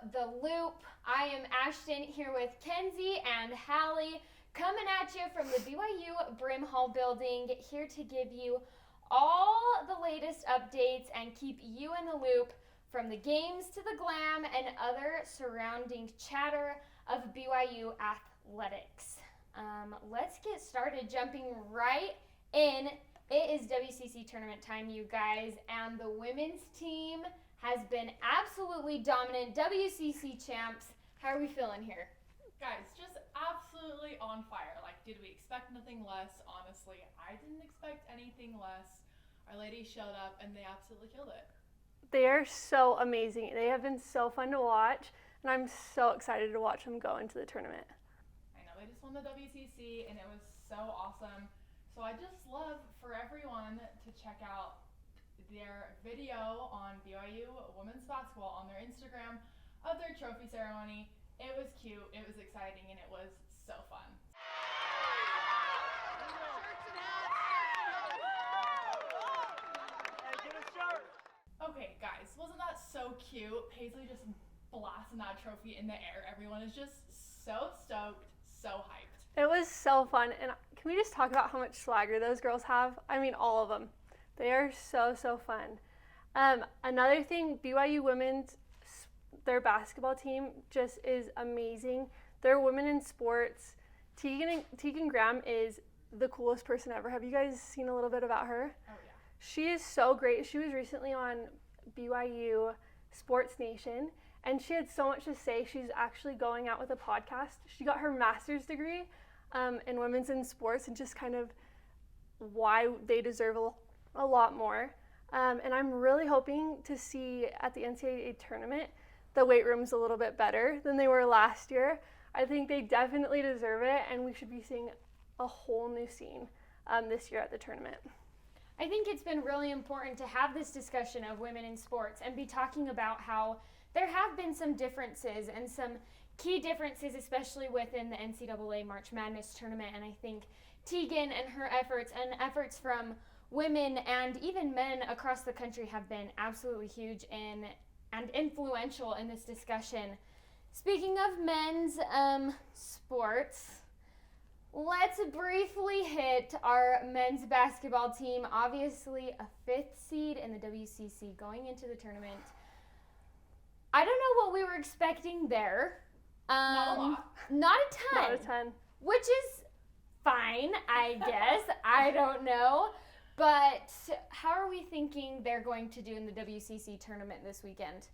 The Loop. I am Ashtyn here with Kenzie and Haleigh, coming at you from the BYU Brimhall building, here to give you all the latest updates and keep you in the loop from the games to the glam and other surrounding chatter of BYU athletics. Let's get started, jumping right in. It is WCC tournament time, you guys, and the women's team has been absolutely dominant. WCC champs. How are we feeling here? Guys, just absolutely on fire. Like, did we expect nothing less? Honestly, I didn't expect anything less. Our ladies showed up and they absolutely killed it. They are so amazing. They have been so fun to watch, and I'm so excited to watch them go into the tournament. I know, they just won the WCC and it was so awesome. So I just love for everyone to check out their video on BYU women's basketball on their Instagram of their trophy ceremony. It was cute, it was exciting, and it was so fun. Okay, guys, wasn't that so cute? Paisley just blasting that trophy in the air. Everyone is just so stoked, so hyped. It was so fun, and can we just talk about how much swagger those girls have? I mean, all of them. They are so fun. Another thing, BYU women's, their basketball team just is amazing. They're women in sports. Tegan Graham is the coolest person ever. Have you guys seen a little bit about her? Oh, yeah. She is so great. She was recently on BYU Sports Nation, and she had so much to say. She's actually going out with a podcast. She got her master's degree in women's in sports, and just kind of why they deserve a lot more. And I'm really hoping to see at the NCAA tournament the weight rooms a little bit better than they were last year. I think they definitely deserve it, and we should be seeing a whole new scene this year at the tournament. I think it's been really important to have this discussion of women in sports and be talking about how there have been some differences and some key differences, especially within the NCAA March Madness tournament. And I think Tegan and her efforts and efforts from women and even men across the country have been absolutely huge and influential in this discussion. Speaking of men's sports, let's briefly hit our men's basketball team. Obviously, a 5th seed in the WCC going into the tournament. I don't know what we were expecting there. Not a lot. Not a ton. Not a ton. Which is fine, I guess. I don't know. But how are we thinking they're going to do in the WCC tournament this weekend?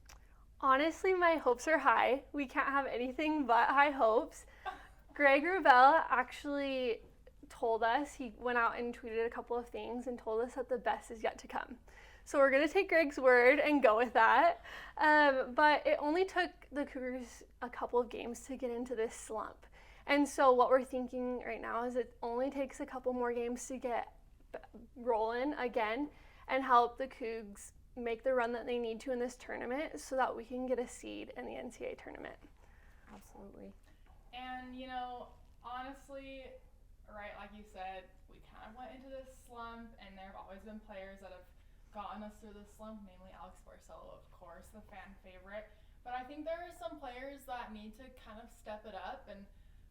Honestly, my hopes are high. We can't have anything but high hopes. Greg Rubel actually told us, he went out and tweeted a couple of things and told us that the best is yet to come. So we're going to take Greg's word and go with that. But it only took the Cougars a couple of games to get into this slump. And so what we're thinking right now is it only takes a couple more games to get rolling again and help the Cougs make the run that they need to in this tournament so that we can get a seed in the NCAA tournament. Absolutely. And, you know, honestly, right, like you said, we kind of went into this slump, and there have always been players that have gotten us through this slump, namely Alex Barcelo, of course, the fan favorite. But I think there are some players that need to kind of step it up, and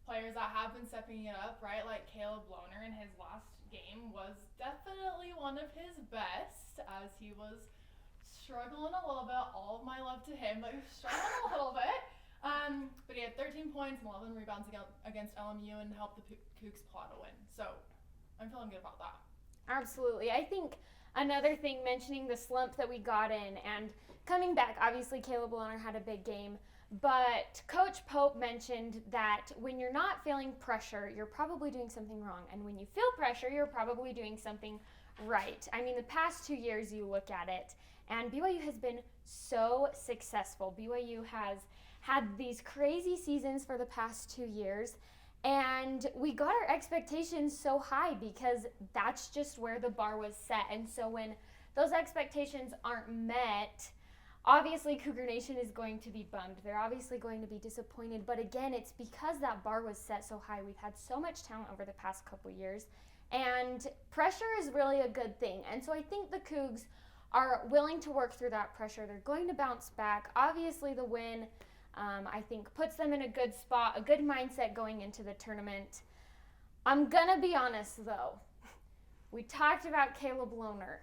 players that have been stepping it up, right? Like Caleb Loner in his last game was definitely one of his best, as he was struggling a little bit. All of my love to him, but he was struggling a little bit. But he had 13 points and 11 rebounds against LMU and helped the Cougs pull out a win. So I'm feeling good about that. Absolutely. I think another thing, mentioning the slump that we got in and coming back, obviously Caleb Loner had a big game, but Coach Pope mentioned that when you're not feeling pressure, you're probably doing something wrong. And when you feel pressure, you're probably doing something right. I mean, the past 2 years you look at it, and BYU has been so successful. BYU has had these crazy seasons for the past 2 years, and we got our expectations so high because that's just where the bar was set. And so when those expectations aren't met, obviously Cougar Nation is going to be bummed. They're obviously going to be disappointed. But again, it's because that bar was set so high. We've had so much talent over the past couple years, and pressure is really a good thing. And so I think the Cougs are willing to work through that pressure. They're going to bounce back. Obviously the win I think puts them in a good spot, a good mindset going into the tournament. I'm going to be honest, though. We talked about Caleb Loner.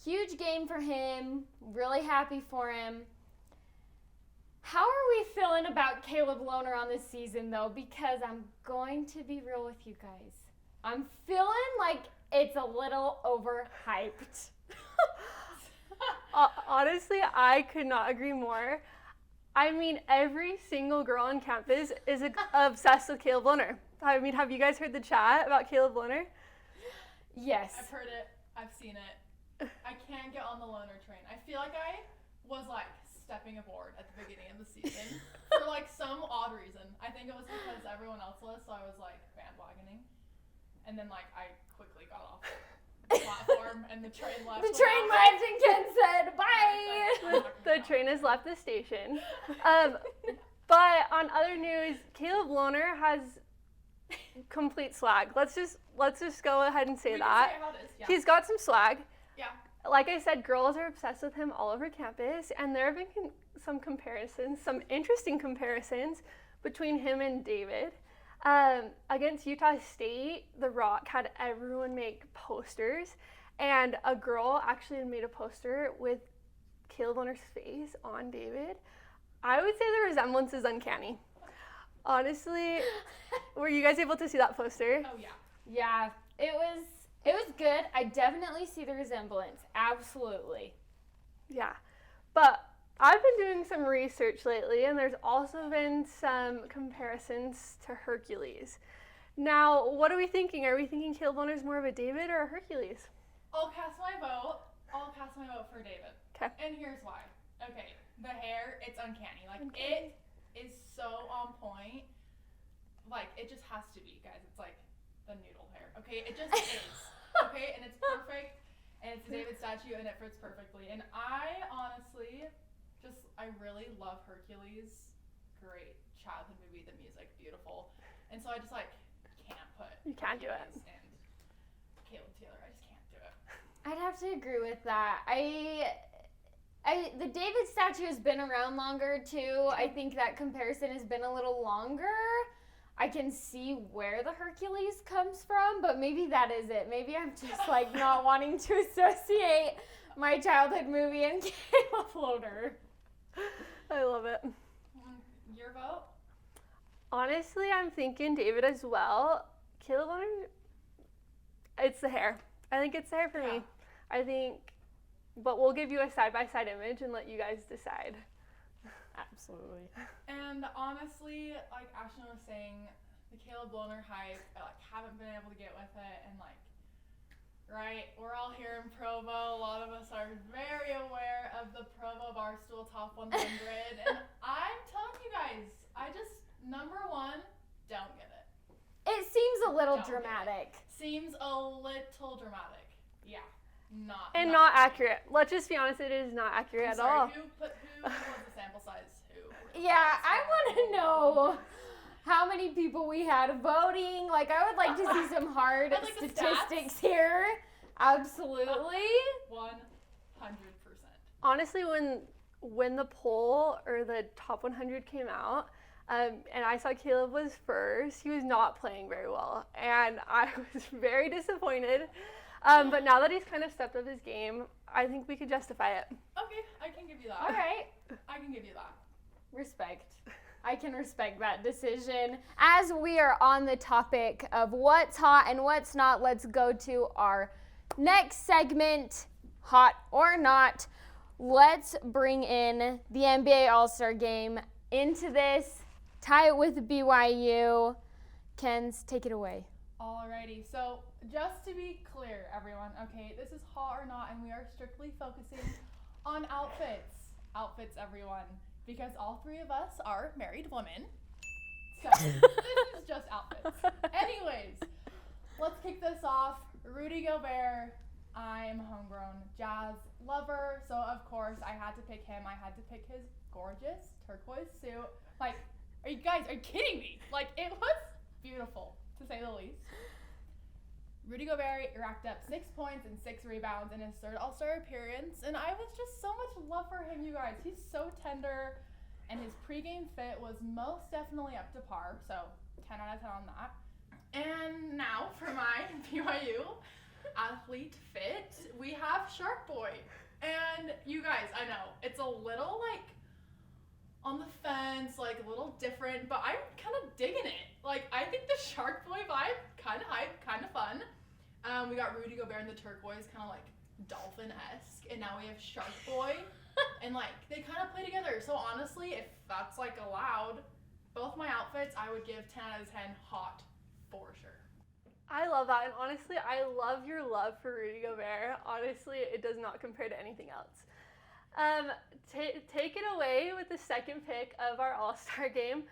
Huge game for him. Really happy for him. How are we feeling about Caleb Loner on this season, though? Because I'm going to be real with you guys. I'm feeling like it's a little overhyped. Honestly, I could not agree more. I mean, every single girl on campus is obsessed with Caleb Loner. I mean, have you guys heard the chat about Caleb Loner? Yes. I've heard it. I've seen it. I can't get on the Loner train. I feel like I was like stepping aboard at the beginning of the season for like some odd reason. I think it was because everyone else was, so I was like bandwagoning. And then like I quickly got off the platform and the train left. The train left and Ken said, bye. The train has left the station. But on other news, Caleb Loner has complete swag. Let's just go ahead and say that. Say how it is. Yeah. He's got some swag. Yeah. Like I said, girls are obsessed with him all over campus, and there have been some comparisons, some interesting comparisons between him and David. Against Utah State, The Rock had everyone make posters, and a girl actually had made a poster with Caleb Loner's face on David. I would say the resemblance is uncanny. Honestly, were you guys able to see that poster? Oh yeah. Yeah, it was good. I definitely see the resemblance. Absolutely. Yeah. But I've been doing some research lately, and there's also been some comparisons to Hercules. Now, what are we thinking? Are we thinking Caleb Loner is more of a David or a Hercules? I'll cast my vote for David. Okay. And here's why. Okay, the hair, it's uncanny. Like, Okay. it is so on point. Like, it just has to be, guys. It's like the noodle hair. Okay, it just is. Okay, and it's perfect. And it's a David statue, and it fits perfectly. And I honestly, I really love Hercules. Great childhood movie, the music, beautiful. And so I just, like, can't put You can't do it. Hercules and Caleb Taylor. I just can't do it. I'd have to agree with that. The David statue has been around longer too. I think that comparison has been a little longer. I can see where the Hercules comes from, but maybe that is it. Maybe I'm just like not wanting to associate my childhood movie and Caleb Loner. I love it. Your vote? Honestly, I'm thinking David as well. Caleb Loner, it's the hair. I think it's the hair for me. I think, but we'll give you a side-by-side image and let you guys decide. Absolutely. And honestly, like Ashtyn was saying, the Caleb Loner hype, I like haven't been able to get with it, and like, right, we're all here in Provo. A lot of us are very aware of the Provo Barstool Top 100, and I'm telling you guys, I just, number one, don't get it. It seems a little Don't get it. dramatic. Seems a little dramatic. Yeah, not Accurate. Let's just be honest, it is not accurate I'm at sorry, all. Who was the sample size? Yeah, I want to know how many people we had voting. Like, I would like to see some hard I'd like the statistics here. Absolutely. 100%. Honestly, when the poll or the top 100 came out, and I saw Caleb was first, he was not playing very well, and I was very disappointed. But now that he's kind of stepped up his game, I think we could justify it. Okay, I can give you that. All right. I can give you that. Respect. I can respect that decision. As we are on the topic of what's hot and what's not, let's go to our next segment, hot or not. Let's bring in the NBA All-Star Game into this, tie it with BYU. Kenz, take it away. Alrighty, so just to be clear, everyone, okay, this is hot or not, and we are strictly focusing on outfits. Outfits, everyone, because all three of us are married women. So this is just outfits. Anyways, let's kick this off. Rudy Gobert. I'm a homegrown Jazz lover, so of course I had to pick him. I had to pick his gorgeous turquoise suit. Like, are you kidding me? Like, it was beautiful, to say the least. Rudy Gobert racked up 6 points and 6 rebounds in his third All-Star appearance, and I was just so much love for him, you guys. He's so tender, and his pregame fit was most definitely up to par, so 10 out of 10 on that. And now for my BYU athlete fit, we have Shark Boy. And you guys, I know, it's a little like on the fence, like a little different, but I'm kind of digging it. Like, I think the Shark Boy vibe, kind of hype, kind of fun. We got Rudy Gobert in the turquoise, kind of like dolphin-esque, and now we have Shark Boy, and like they kind of play together. So honestly, if that's like allowed, both my outfits I would give 10 out of 10 hot for sure. I love that, and honestly, I love your love for Rudy Gobert. Honestly, it does not compare to anything else. Take it away with the second pick of our All-Star game.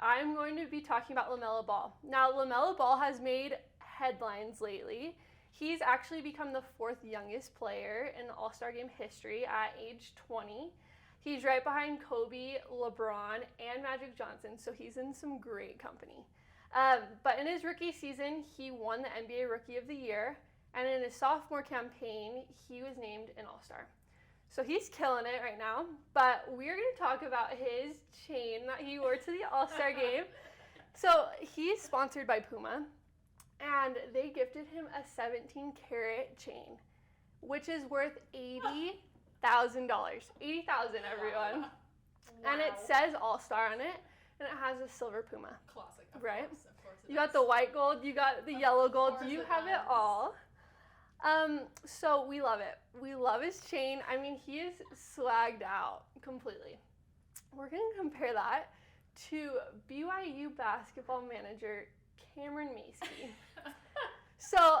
I'm going to be talking about LaMelo Ball. Now, LaMelo Ball has made headlines lately. He's actually become the 4th youngest player in All-Star game history at age 20. He's right behind Kobe, LeBron, and Magic Johnson, so he's in some great company. But in his rookie season, he won the NBA Rookie of the Year, and in his sophomore campaign, he was named an All-Star. So he's killing it right now, but we're going to talk about his chain that he wore to the All-Star game. So he's sponsored by Puma, and they gifted him a 17-karat chain, which is worth $80,000. $80,000, everyone. Wow. And it says All-Star on it, and it has a silver Puma. Classic, Right? Of course it You got is. the white gold, you got the yellow gold, course you it have it does. all. So we love it. We love his chain. I mean, he is swagged out completely. We're going to compare that to BYU basketball manager Cameron Macy. So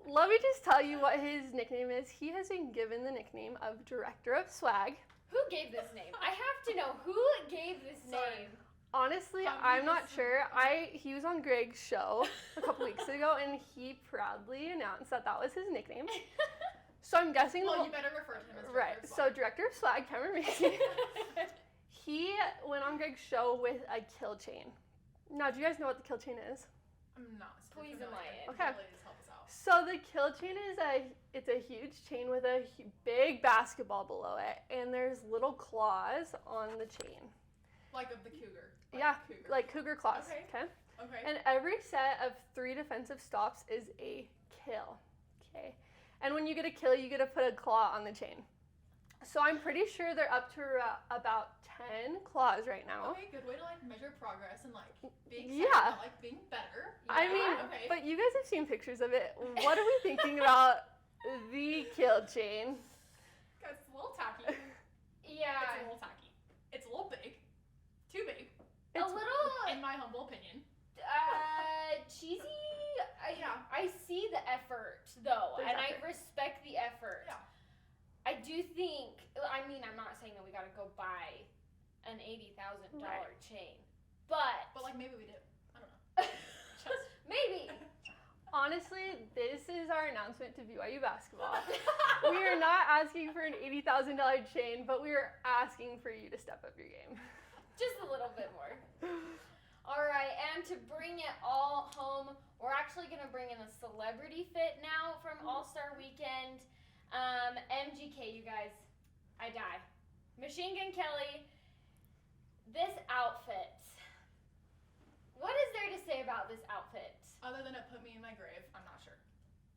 let me just tell you what his nickname is. He has been given the nickname of Director of Swag. Who gave this name? I have to know who gave this Sorry. name. Honestly, How do you I'm not just- sure. He was on Greg's show a couple weeks ago, and he proudly announced that was his nickname. So I'm guessing. Well, you better refer to him as Right. Director of So Swag. Director of Swag, Cameron Macy. He went on Greg's show with a kill chain. Now, do you guys know what the kill chain is? I'm not super Please familiar. enlighten. Okay. Please help us out. So the kill chain is a huge chain with a big basketball below it, and there's little claws on the chain. Like of the cougar. Yeah, Cougar. like cougar claws. Okay. Okay. Okay. And every set of 3 defensive stops is a kill. Okay. And when you get a kill, you get to put a claw on the chain. So I'm pretty sure they're up to about 10 claws right now. Okay, good way to like measure progress and like being Yeah. about, like being better. I Yeah, mean, okay. but you guys have seen pictures of it. What are we thinking about the kill chain? Guys, it's a little tacky. Yeah. It's a little tacky. It's a little big. Too big, A little in my humble opinion. cheesy. Yeah. I see the effort though, There's and effort. I respect the effort. Yeah. I do think. I mean, I'm not saying that we gotta go buy an $80,000 Right. chain, but But like maybe we do. I don't know. Just maybe. Honestly, this is our announcement to BYU basketball. We are not asking for an $80,000 chain, but we are asking for you to step up your game. Just a little bit more. All right, and to bring it all home, we're actually going to bring in a celebrity fit now from All-Star Weekend. MGK, you guys, I die. Machine Gun Kelly, this outfit. What is there to say about this outfit? other than it put me in my grave, I'm not sure.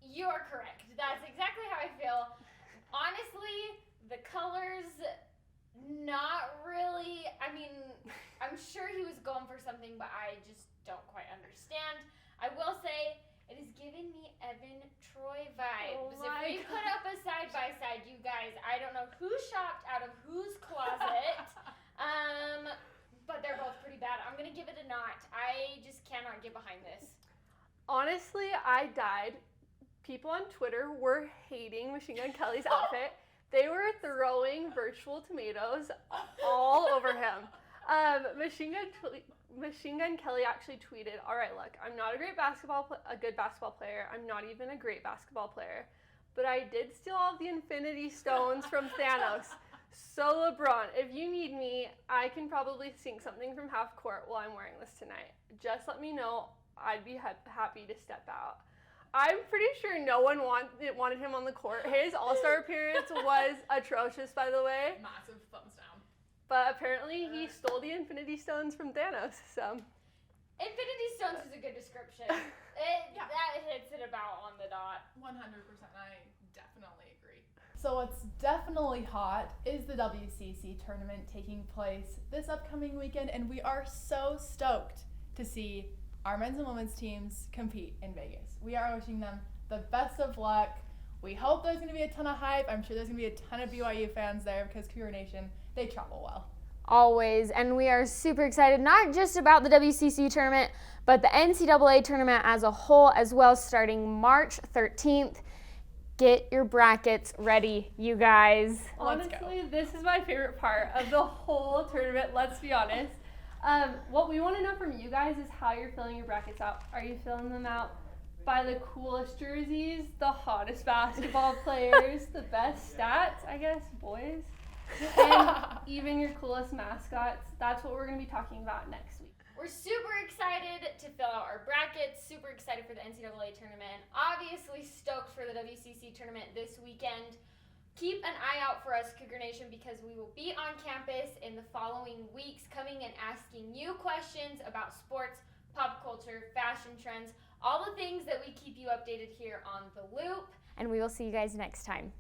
You are correct. That's exactly how I feel. Honestly, the colors, not really. I mean, I'm sure he was going for something, but I just don't quite understand. I will say, it is giving me Evan Troy vibes. Oh my If we put up a side by side, you guys, I don't know who shopped out of whose closet. But they're both pretty bad. I'm gonna give it a knot. I just cannot get behind this. Honestly, I died. People on Twitter were hating Machine Gun Kelly's outfit. They were throwing virtual tomatoes all over him. Machine Gun Kelly actually tweeted, "All right, look, I'm not a good basketball player. I'm not even a great basketball player, but I did steal all the Infinity Stones from Thanos. So LeBron, if you need me, I can probably sing something from half court while I'm wearing this tonight. Just let me know. I'd be happy to step out." I'm pretty sure no one wanted him on the court. His All-Star appearance was atrocious, by the way. Massive thumbs down. but apparently he stole the Infinity Stones from Thanos, so. Infinity Stones is a good description. That hits it about on the dot. 100%. I definitely agree. So what's definitely hot is the WCC tournament taking place this upcoming weekend, and we are so stoked to see our men's and women's teams compete in Vegas. We are wishing them the best of luck. We hope there's going to be a ton of hype. I'm sure there's going to be a ton of BYU fans there because Cougar Nation, they travel well. Always, and we are super excited, not just about the WCC tournament, but the NCAA tournament as a whole as well, starting March 13th. Get your brackets ready, you guys. Honestly, this is my favorite part of the whole tournament, let's be honest. What we want to know from you guys is how you're filling your brackets out. Are you filling them out by the coolest jerseys, the hottest basketball players, the best stats, I guess, boys, and even your coolest mascots? That's what we're going to be talking about next week. We're super excited to fill out our brackets, super excited for the NCAA tournament, obviously stoked for the WCC tournament this weekend. Keep an eye out for us, Cougar Nation, because we will be on campus in the following weeks coming and asking you questions about sports, pop culture, fashion trends, all the things that we keep you updated here on The Loop. And we will see you guys next time.